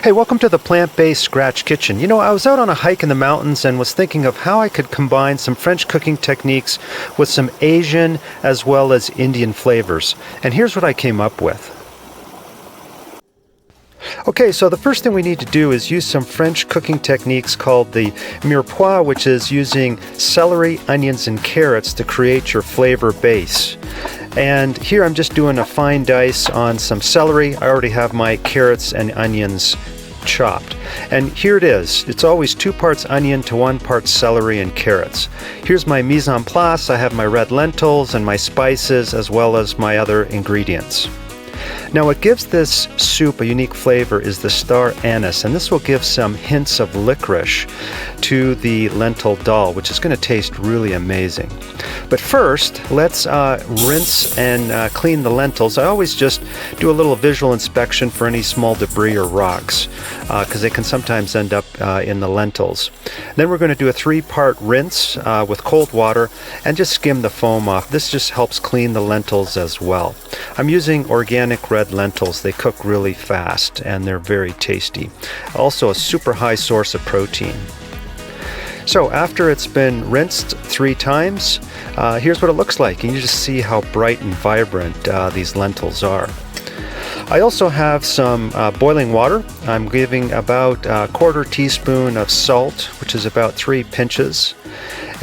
Hey, welcome to the Plant-Based Scratch Kitchen. You know, I was out on a hike in the mountains and was thinking of how I could combine some French cooking techniques with some Asian as well as Indian flavors. And here's what I came up with. Okay, so the first thing we need to do is use some French cooking techniques called the mirepoix, which is using celery, onions, and carrots to create your flavor base. And here I'm just doing a fine dice on some celery. I already have my carrots and onions chopped. And here it is. It's always 2 parts onion to 1 part celery and carrots. Here's my mise en place. I have my red lentils and my spices as well as my other ingredients. Now what gives this soup a unique flavor is the star anise, and this will give some hints of licorice to the lentil dal, which is going to taste really amazing. But first, let's rinse and clean the lentils. I always just do a little visual inspection for any small debris or rocks, because they can sometimes end up in the lentils. Then we're going to do a 3-part rinse with cold water and just skim the foam off. This just helps clean the lentils as well. I'm using organic red lentils. They cook really fast and they're very tasty. Also a super high source of protein. So after it's been rinsed 3 times, here's what it looks like. And you just see how bright and vibrant these lentils are. I also have some boiling water. I'm giving about a 1/4 teaspoon of salt, which is about 3 pinches.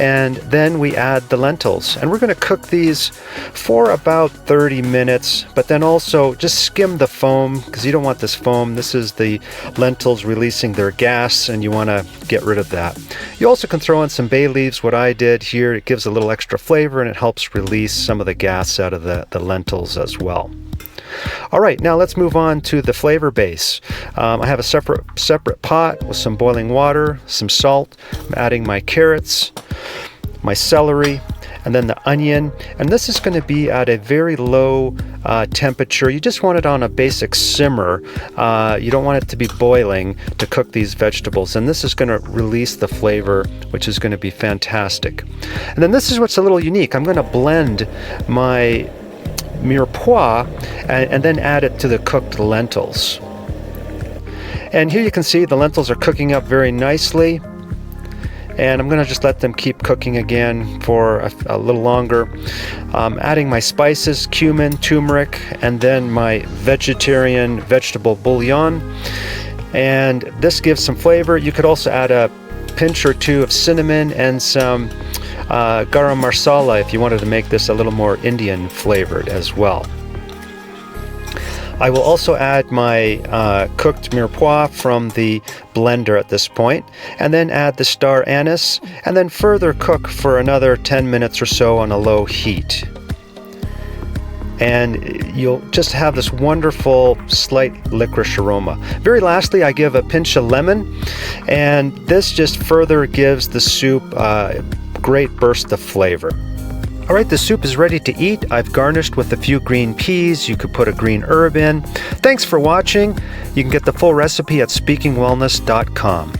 And then we add the lentils. And we're going to cook these for about 30 minutes, but then also just skim the foam, because you don't want this foam. This is the lentils releasing their gas, and you want to get rid of that. You also can throw in some bay leaves, what I did here. It gives a little extra flavor, and it helps release some of the gas out of the lentils as well. All right, now let's move on to the flavor base. I have a separate pot with some boiling water, some salt. I'm adding my carrots, my celery, and then the onion. And this is going to be at a very low temperature. You just want it on a basic simmer. You don't want it to be boiling to cook these vegetables. And this is going to release the flavor, which is going to be fantastic. And then this is what's a little unique. I'm going to blend my mirepoix and then add it to the cooked lentils. And here you can see the lentils are cooking up very nicely, and I'm going to just let them keep cooking again for a little longer. Adding my spices, cumin, turmeric, and then my vegetable bouillon, and this gives some flavor. You could also add a pinch or 2 of cinnamon and some garam masala if you wanted to make this a little more Indian flavored as well. I will also add my cooked mirepoix from the blender at this point, and then add the star anise, and then further cook for another 10 minutes or so on a low heat. And you'll just have this wonderful slight licorice aroma. Very lastly, I give a pinch of lemon, and this just further gives the soup a great burst of flavor. All right, the soup is ready to eat. I've garnished with a few green peas. You could put a green herb in. Thanks for watching. You can get the full recipe at speakingwellness.com.